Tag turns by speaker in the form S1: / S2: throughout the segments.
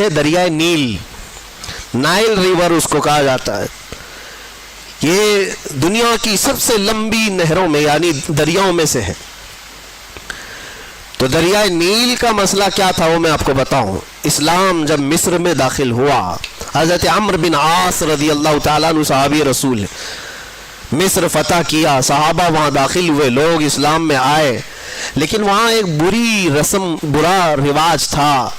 S1: ہے دریائے نیل، Nile river اس کو کہا جاتا ہے. یہ دنیا کی سب سے لمبی نہروں میں یعنی دریاؤں میں سے ہے. تو دریائے نیل کا مسئلہ کیا تھا وہ میں آپ کو بتاؤں. اسلام جب مصر میں داخل ہوا، حضرت عمرو بن عاص رضی اللہ تعالیٰ عنہ صحابی رسول، مصر فتح کیا، صحابہ وہاں داخل ہوئے، لوگ اسلام میں آئے، لیکن وہاں ایک بری رسم، برا رواج تھا.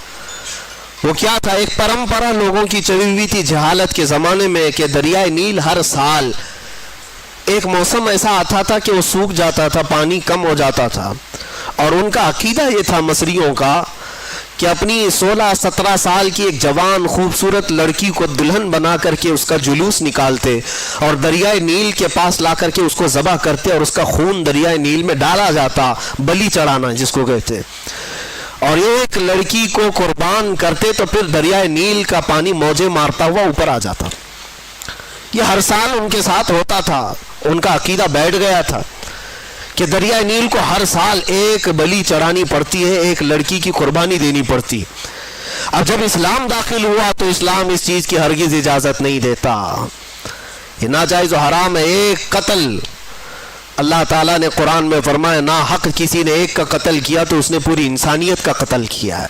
S1: وہ کیا تھا؟ ایک پرمپرا لوگوں کی چلی ہوئی تھی جہالت کے زمانے میں کہ دریائے نیل ہر سال ایک موسم ایسا آتا تھا کہ وہ سوکھ جاتا تھا، پانی کم ہو جاتا تھا. اور ان کا عقیدہ یہ تھا مصریوں کا کہ اپنی 16-17 سال کی ایک جوان خوبصورت لڑکی کو دلہن بنا کر کے اس کا جلوس نکالتے اور دریائے نیل کے پاس لا کر کے اس کو ذبح کرتے اور اس کا خون دریائے نیل میں ڈالا جاتا، بلی چڑھانا جس کو کہتے. اور ایک لڑکی کو قربان کرتے تو پھر دریائے نیل کا پانی موجیں مارتا ہوا اوپر آ جاتا. یہ ہر سال ان کے ساتھ ہوتا تھا. ان کا عقیدہ بیٹھ گیا تھا کہ دریائے نیل کو ہر سال ایک بلی چڑھانی پڑتی ہے، ایک لڑکی کی قربانی دینی پڑتی. اب جب اسلام داخل ہوا تو اسلام اس چیز کی ہرگز اجازت نہیں دیتا. یہ ناجائز و حرام ہے. ایک قتل، اللہ تعالیٰ نے قرآن میں فرمایا نا حق کسی نے ایک کا قتل کیا تو اس نے پوری انسانیت کا قتل کیا ہے.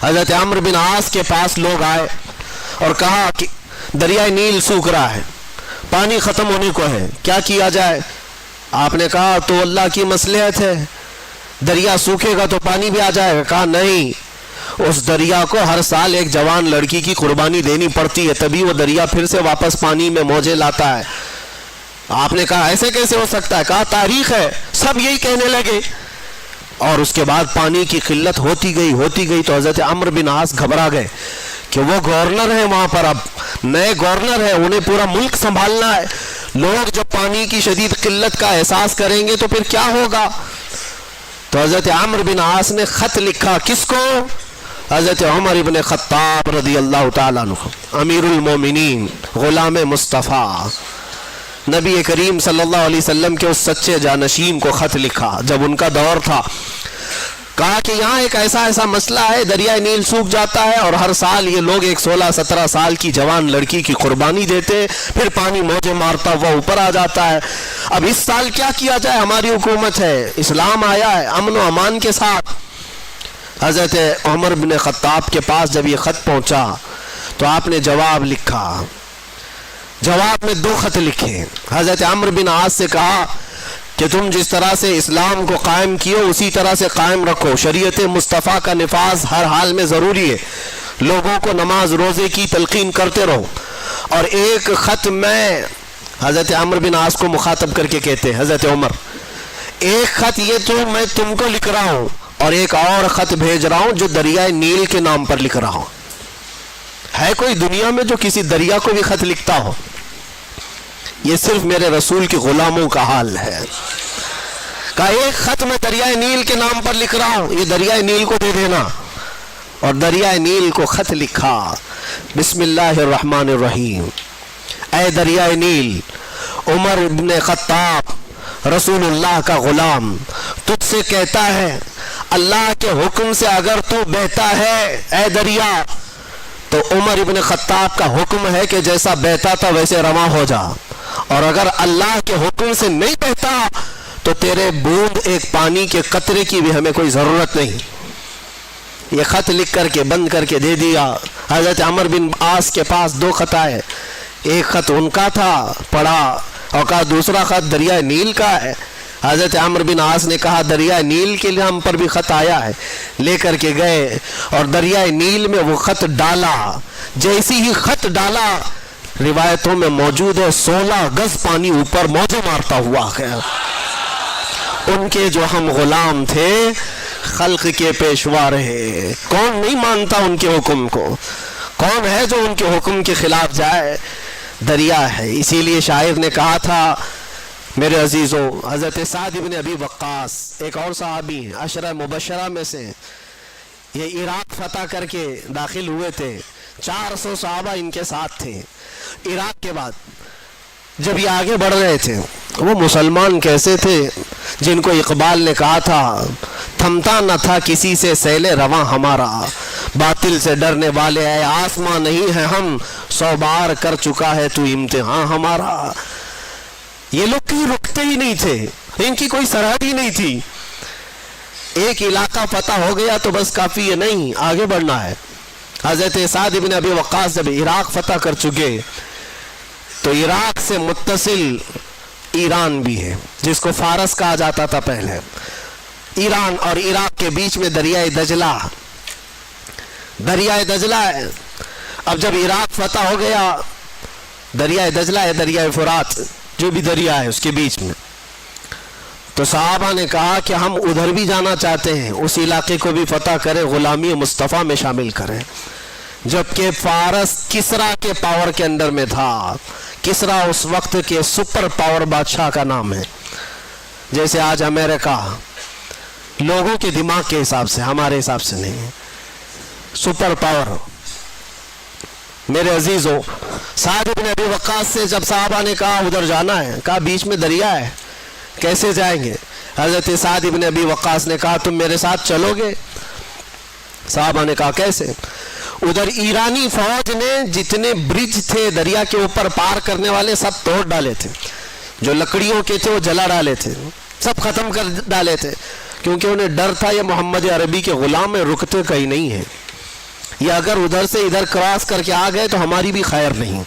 S1: حضرت عمرو بن عاص کے پاس لوگ آئے اور کہا کہ دریائے نیل سوکھ رہا ہے، پانی ختم ہونے کو ہے، کیا کیا جائے؟ آپ نے کہا تو اللہ کی مصلحت ہے، دریا سوکھے گا تو پانی بھی آ جائے گا. کہا نہیں، اس دریا کو ہر سال ایک جوان لڑکی کی قربانی دینی پڑتی ہے، تبھی وہ دریا پھر سے واپس پانی میں موجیں لاتا ہے. آپ نے کہا ایسے کیسے ہو سکتا ہے؟ کہا تاریخ ہے. سب یہی کہنے لگے اور اس کے بعد پانی کی قلت ہوتی گئی تو حضرت عمرو بن عاص گھبرا گئے کہ وہ گورنر ہیں وہاں پر، اب نئے گورنر ہیں، انہیں پورا ملک سنبھالنا ہے. لوگ جب پانی کی شدید قلت کا احساس کریں گے تو پھر کیا ہوگا؟ تو حضرت عمرو بن عاص نے خط لکھا. کس کو؟ حضرت عمر ابن خطاب رضی اللہ تعالیٰ عنہ، امیر المومنین، غلام مصطفیٰ، نبی کریم صلی اللہ علیہ وسلم کے اس سچے جانشین کو خط لکھا جب ان کا دور تھا. کہا کہ یہاں ایک ایسا مسئلہ ہے، دریائے نیل سوکھ جاتا ہے اور ہر سال یہ لوگ ایک 16-17 سال کی جوان لڑکی کی قربانی دیتے، پھر پانی موجیں مارتا ہوا اوپر آ جاتا ہے. اب اس سال کیا کیا جائے؟ ہماری حکومت ہے، اسلام آیا ہے امن و امان کے ساتھ. حضرت عمر بن خطاب کے پاس جب یہ خط پہنچا تو آپ نے جواب لکھا. جواب میں 2 خط لکھے. حضرت عمرو بن عاص سے کہا کہ تم جس طرح سے اسلام کو قائم کیے اسی طرح سے قائم رکھو، شریعت مصطفیٰ کا نفاذ ہر حال میں ضروری ہے، لوگوں کو نماز روزے کی تلقین کرتے رہو. اور ایک خط میں حضرت عمرو بن عاص کو مخاطب کر کے کہتے ہیں حضرت عمر، ایک خط یہ تو میں تم کو لکھ رہا ہوں اور ایک اور خط بھیج رہا ہوں جو دریائے نیل کے نام پر لکھ رہا ہوں. ہے کوئی دنیا میں جو کسی دریا کو بھی خط لکھتا ہو؟ یہ صرف میرے رسول کے غلاموں کا حال ہے. کہا ایک خط میں دریائے نیل کے نام پر لکھ رہا ہوں، یہ دریائے نیل کو دے دینا. اور دریائے نیل کو خط لکھا، بسم اللہ الرحمن الرحیم. اے دریائے نیل، عمر بن خطاب رسول اللہ کا غلام تجھ سے کہتا ہے اللہ کے حکم سے اگر تو بہتا ہے اے دریا تو عمر ابن خطاب کا حکم ہے کہ جیسا بہتا تھا ویسے رواں ہو جا، اور اگر اللہ کے حکم سے نہیں بہتا تو تیرے بوند ایک پانی کے قطرے کی بھی ہمیں کوئی ضرورت نہیں. یہ خط لکھ کر کے بند کر کے دے دیا. حضرت عمر بن عاص کے پاس 2 خط آئے، ایک خط ان کا تھا پڑھا اور کہا دوسرا خط دریائے نیل کا ہے. حضرت عمر بن عاص نے کہا دریائے نیل کے لیے ہم پر بھی خط آیا ہے. لے کر کے گئے اور دریائے نیل میں وہ خط ڈالا. جیسی ہی خط ڈالا روایتوں میں موجود ہے 16 گز پانی اوپر موجیں مارتا ہوا گیا. ان کے جو ہم غلام تھے خلق کے پیشوا رہے. کون نہیں مانتا ان کے حکم کو؟ کون ہے جو ان کے حکم کے خلاف جائے؟ دریا ہے. اسی لیے شاعر نے کہا تھا میرے عزیزوں، حضرت سعد بن ابی وقاص ایک اور صحابی ہیں، عشرہ مبشرہ میں سے، یہ عراق فتح کر کے داخل ہوئے تھے. 400 صحابہ ان کے ساتھ تھے. عراق کے بعد جب یہ آگے بڑھ رہے تھے، وہ مسلمان کیسے تھے جن کو اقبال نے کہا تھا تھمتا نہ تھا کسی سے سیل رواں ہمارا، باطل سے ڈرنے والے ہے آسمان نہیں ہے ہم، 100 بار کر چکا ہے تو امتحان ہمارا۔ یہ لوگ کہیں رکتے ہی نہیں تھے، ان کی کوئی سرحد ہی نہیں تھی۔ ایک علاقہ فتح ہو گیا تو بس کافی ہے نہیں، آگے بڑھنا ہے۔ حضرت سعد بن ابی وقاص جب عراق فتح کر چکے تو عراق سے متصل ایران بھی ہے، جس کو فارس کہا جاتا تھا پہلے۔ ایران اور عراق کے بیچ میں دریائے دجلہ ہے۔ اب جب عراق فتح ہو گیا، دریائے دجلہ ہے، دریائے فرات جو بھی دریا ہے اس کے بیچ میں، تو صحابہ نے کہا کہ ہم ادھر بھی جانا چاہتے ہیں، اس علاقے کو بھی فتح کریں، غلامی مصطفیٰ میں شامل کریں۔ جبکہ فارس کسرا کے پاور کے اندر میں تھا۔ کسرا اس وقت کے سپر پاور بادشاہ کا نام ہے، جیسے آج امریکہ، لوگوں کے دماغ کے حساب سے، ہمارے حساب سے نہیں، سپر پاور۔ میرے عزیزو، سعد بن ابی وقاص سے جب صحابہ نے کہا ادھر جانا ہے، کہا بیچ میں دریا ہے، کیسے جائیں گے؟ حضرت سعد بن ابی وقاص نے کہا تم میرے ساتھ چلو گے؟ صحابہ نے کہا کیسے؟ ادھر ایرانی فوج نے جتنے برج تھے دریا کے اوپر پار کرنے والے سب توڑ ڈالے تھے، جو لکڑیوں کے تھے وہ جلا ڈالے تھے، سب ختم کر ڈالے تھے، کیونکہ انہیں ڈر تھا یہ محمد عربی کے غلام ہیں، رکتے کہیں نہیں ہیں، یہ اگر ادھر سے ادھر کراس کر کے آ گئے تو ہماری بھی خیر نہیں،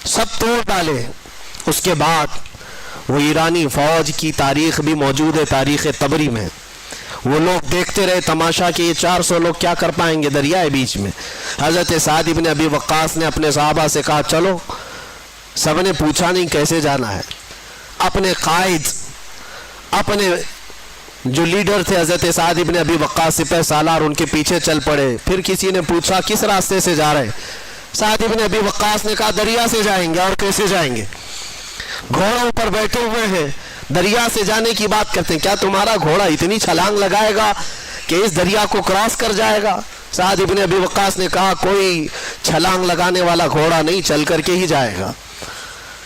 S1: سب توڑ ڈالے۔ اس کے بعد وہ ایرانی فوج کی تاریخ بھی موجود ہے تاریخ طبری میں، وہ لوگ دیکھتے رہے تماشا کہ یہ 400 لوگ کیا کر پائیں گے دریائے بیچ میں۔ حضرت سعد بن ابی وقاص نے اپنے صحابہ سے کہا چلو، سب نے پوچھا نہیں کیسے جانا ہے، اپنے قائد، اپنے جو لیڈر تھے حضرت سعد بن ابی وقاص سپہ سالار، ان کے پیچھے چل پڑے۔ پھر کسی نے پوچھا کس راستے سے جا رہے؟ سعد بن ابی وقاص نے کہا دریا سے جائیں گے۔ اور کیسے جائیں گے؟ گھوڑوں پر بیٹھے ہوئے ہیں، دریا سے جانے کی بات کرتے ہیں، کیا تمہارا گھوڑا اتنی چھلانگ لگائے گا کہ اس دریا کو کراس کر جائے گا؟ سعد بن ابی وقاص نے کہا کوئی چھلانگ لگانے والا گھوڑا نہیں، چل کر کے ہی جائے گا۔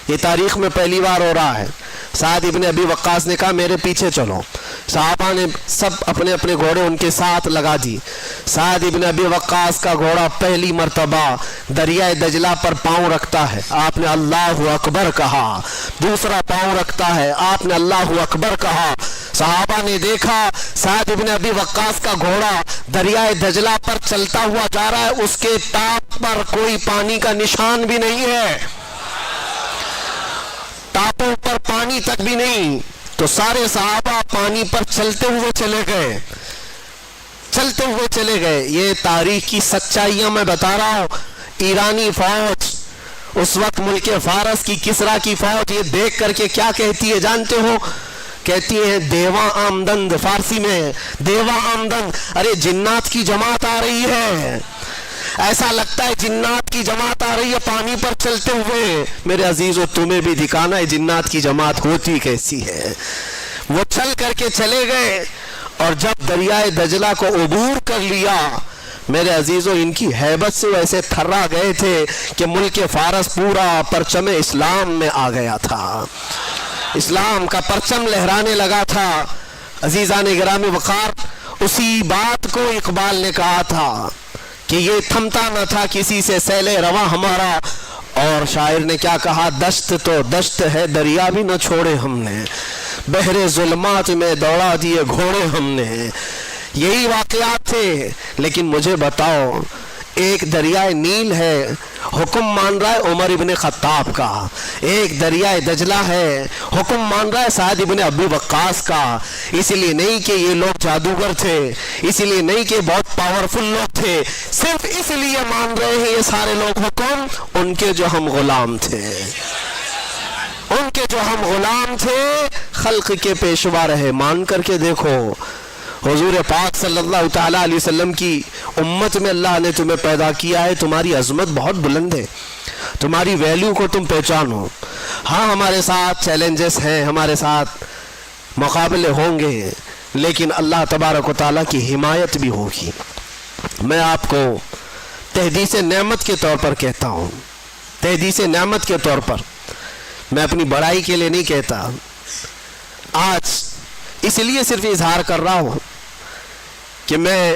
S1: یہ تاریخ میں پہلی بار ہو رہا ہے۔ سعد بن ابی وقاص نے کہا میرے پیچھے چلو، صحابہ نے سب اپنے اپنے گھوڑے ان کے ساتھ لگا دی۔ سعد بن ابی وقاص کا گھوڑا پہلی مرتبہ دریائے دجلہ پر پاؤں رکھتا ہے، آپ نے اللہ اکبر کہا، دوسرا پاؤں رکھتا ہے، آپ نے اللہ اکبر کہا۔ صحابہ نے دیکھا سعد بن ابی وقاص کا گھوڑا دریائے دجلہ پر چلتا ہوا جا رہا ہے، اس کے ٹاپ پر کوئی پانی کا نشان بھی نہیں ہے، ٹاپوں پر پانی تک بھی نہیں۔ تو سارے صحابہ پانی پر چلتے ہوئے چلے گئے۔ یہ تاریخ کی سچائیاں میں بتا رہا ہوں۔ ایرانی فوج اس وقت ملک فارس کی کسرا کی فوج یہ دیکھ کر کے کیا کہتی ہے جانتے ہو؟ کہتی ہے دیواں آمدند، فارسی میں دیواں آمدند، ارے جنات کی جماعت آ رہی ہے، ایسا لگتا ہے جنات کی جماعت آ رہی ہے پانی پر چلتے ہوئے۔ میرے عزیزو تمہیں بھی دکھانا ہے جنات کی جماعت ہوتی کیسی ہے۔ وہ چل کر کے چلے گئے اور جب دریائے دجلہ کو عبور کر لیا، میرے عزیزو ان کی ہیبت سے ویسے تھرا گئے تھے کہ ملک فارس پورا پرچم اسلام میں آ گیا تھا، اسلام کا پرچم لہرانے لگا تھا۔ عزیزان گرامی وقار، اسی بات کو اقبال نے کہا تھا کہ یہ تھمتا نہ تھا کسی سے سیل رواں ہمارا، اور شاعر نے کیا کہا؟ دشت تو دشت ہے دریا بھی نہ چھوڑے ہم نے، بحر ظلمات میں دوڑا دیے گھوڑے ہم نے۔ یہی واقعات تھے۔ لیکن مجھے بتاؤ، ایک دریائے نیل ہے، حکم مان رہا ہے عمر ابن خطاب کا، ایک دریائے دجلہ ہے، حکم مان رہا ہے سعد ابن ابی وقاص کا۔ اس لیے نہیں کہ یہ لوگ جادوگر تھے، اس لیے نہیں کہ بہت پاورفل لوگ تھے، صرف اس لیے مان رہے ہیں یہ سارے لوگ حکم ان کے جو ہم غلام تھے، ان کے جو ہم غلام تھے، خلق کے پیشوا رہے۔ مان کر کے دیکھو، حضور پاک صلی اللہ تعالیٰ علیہ وسلم کی امت میں اللہ نے تمہیں پیدا کیا ہے، تمہاری عظمت بہت بلند ہے، تمہاری ویلیو کو تم پہچانو۔ ہاں ہمارے ساتھ چیلنجز ہیں، ہمارے ساتھ مقابلے ہوں گے، لیکن اللہ تبارک و تعالیٰ کی حمایت بھی ہوگی۔ میں آپ کو تحدیث نعمت کے طور پر کہتا ہوں، تحدیث نعمت کے طور پر، میں اپنی بڑائی کے لیے نہیں کہتا، آج اس لیے صرف اظہار کر رہا ہوں کہ میں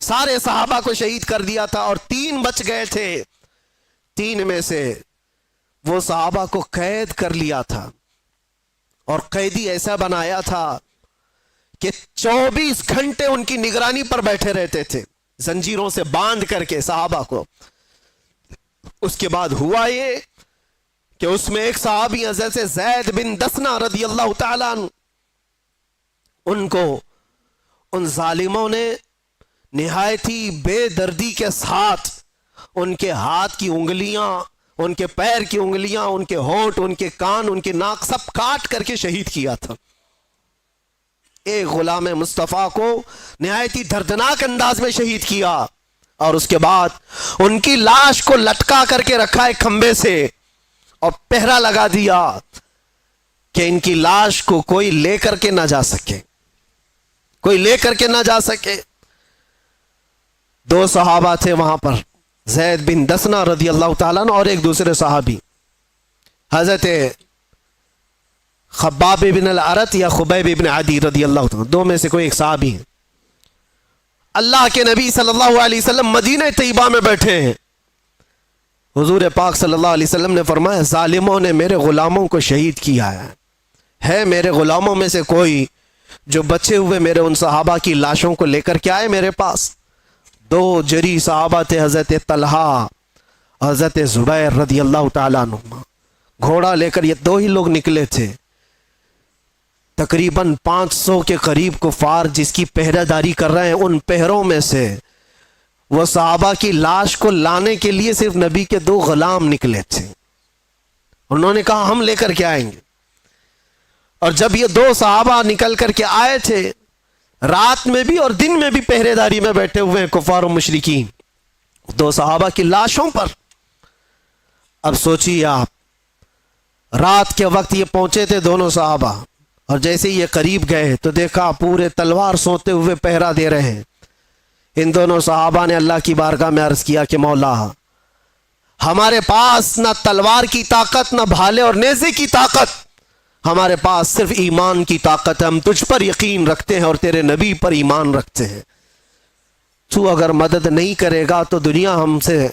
S1: سارے صحابہ کو شہید کر دیا تھا اور 3 بچ گئے تھے. 3 میں سے وہ صحابہ کو قید کر لیا تھا اور قیدی ایسا بنایا تھا کہ 24 گھنٹے ان کی نگرانی پر بیٹھے رہتے تھے, زنجیروں سے باندھ کر کے صحابہ کو. اس کے بعد ہوا یہ کہ اس میں ایک صحابی حضرت زید بن دسنہ رضی اللہ تعالیٰ عنہ, ان کو ان ظالموں نے نہایت ہی بے دردی کے ساتھ ان کے ہاتھ کی انگلیاں, ان کے پیر کی انگلیاں, ان کے ہونٹ, ان کے کان, ان کے ناک سب کاٹ کر کے شہید کیا تھا. ایک غلام مصطفیٰ کو نہایت ہی دردناک انداز میں شہید کیا اور اس کے بعد ان کی لاش کو لٹکا کر کے رکھا ایک کھمبے سے اور پہرا لگا دیا کہ ان کی لاش کو کوئی لے کر کے نہ جا سکے, کوئی لے کر کے نہ جا سکے. 2 صحابہ تھے وہاں پر, زید بن دسنہ رضی اللہ تعالیٰ عنہ اور ایک دوسرے صحابی حضرت خباب بن الارت یا خبیب بن عدی رضی اللہ تعالیٰ, 2 میں سے کوئی ایک صحابی ہے. اللہ کے نبی صلی اللہ علیہ وسلم مدینہ طیبہ میں بیٹھے ہیں. حضور پاک صلی اللہ علیہ وسلم نے فرمایا ظالموں نے میرے غلاموں کو شہید کیا ہے میرے غلاموں میں سے کوئی جو بچے ہوئے میرے ان صحابہ کی لاشوں کو لے کر کے آئے میرے پاس. 2 جری صحابہ تھے, حضرت طلحہ, حضرت زبیر رضی اللہ تعالیٰ عنہ. گھوڑا لے کر یہ 2 ہی لوگ نکلے تھے. تقریباً 500 کے قریب کفار جس کی پہرہ داری کر رہے ہیں, ان پہروں میں سے وہ صحابہ کی لاش کو لانے کے لیے صرف نبی کے 2 غلام نکلے تھے. انہوں نے کہا ہم لے کر کے آئیں گے. اور جب یہ 2 صحابہ نکل کر کے آئے تھے, رات میں بھی اور دن میں بھی پہرے داری میں بیٹھے ہوئے ہیں کفار و مشرکین 2 صحابہ کی لاشوں پر. اب سوچیے آپ, رات کے وقت یہ پہنچے تھے دونوں صحابہ, اور جیسے یہ قریب گئے تو دیکھا پورے تلوار سوتے ہوئے پہرا دے رہے ہیں. ان دونوں صحابہ نے اللہ کی بارگاہ میں عرض کیا کہ مولا, ہمارے پاس نہ تلوار کی طاقت, نہ بھالے اور نیزے کی طاقت, ہمارے پاس صرف ایمان کی طاقت ہے. ہم تجھ پر یقین رکھتے ہیں اور تیرے نبی پر ایمان رکھتے ہیں. تو اگر مدد نہیں کرے گا تو دنیا ہم سے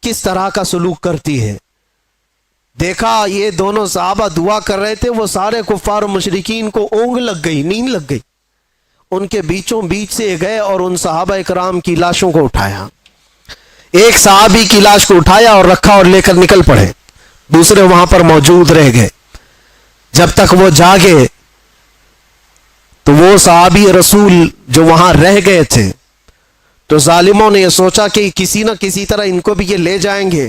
S1: کس طرح کا سلوک کرتی ہے. دیکھا یہ دونوں صحابہ دعا کر رہے تھے, وہ سارے کفار و مشرکین کو اونگ لگ گئی, نیند لگ گئی. ان کے بیچوں بیچ سے گئے اور ان صحابہ اکرام کی لاشوں کو اٹھایا. ایک صحابی کی لاش کو اٹھایا اور رکھا اور لے کر نکل پڑے. دوسرے وہاں پر موجود رہ گئے. جب تک وہ جاگے تو وہ صحابی رسول جو وہاں رہ گئے تھے, تو ظالموں نے یہ سوچا کہ کسی نہ کسی طرح ان کو بھی یہ لے جائیں گے,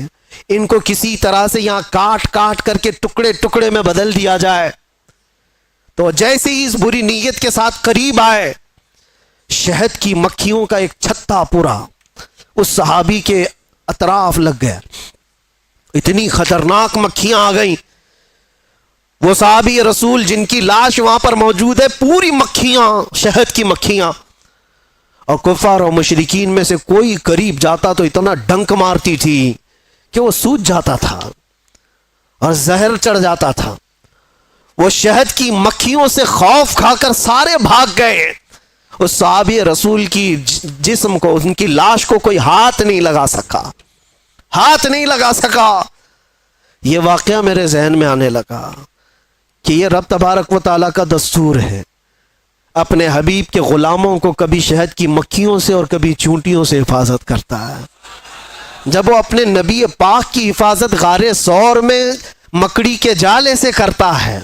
S1: ان کو کسی طرح سے یہاں کاٹ کاٹ کر کے ٹکڑے ٹکڑے میں بدل دیا جائے. تو جیسے ہی اس بری نیت کے ساتھ قریب آئے, شہد کی مکھیوں کا ایک چھتا پورا اس صحابی کے اطراف لگ گیا. اتنی خطرناک مکھیاں آ گئیں. وہ صحابی رسول جن کی لاش وہاں پر موجود ہے, پوری مکھیاں, شہد کی مکھیاں. اور کفار و مشرکین میں سے کوئی قریب جاتا تو اتنا ڈنک مارتی تھی کہ وہ سوج جاتا تھا اور زہر چڑھ جاتا تھا. وہ شہد کی مکھیوں سے خوف کھا کر سارے بھاگ گئے. اس صحابی رسول کی جسم کو, ان کی لاش کو کوئی ہاتھ نہیں لگا سکا, ہاتھ نہیں لگا سکا. یہ واقعہ میرے ذہن میں آنے لگا کہ یہ رب تبارک و تعالیٰ کا دستور ہے, اپنے حبیب کے غلاموں کو کبھی شہد کی مکھیوں سے اور کبھی چونٹیوں سے حفاظت کرتا ہے. جب وہ اپنے نبی پاک کی حفاظت غار ثور میں مکڑی کے جالے سے کرتا ہے,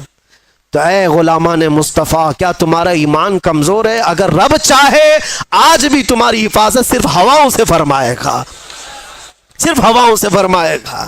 S1: تو اے غلامان مصطفیٰ, کیا تمہارا ایمان کمزور ہے؟ اگر رب چاہے آج بھی تمہاری حفاظت صرف ہواؤں سے فرمائے گا, صرف ہواؤں سے فرمائے گا.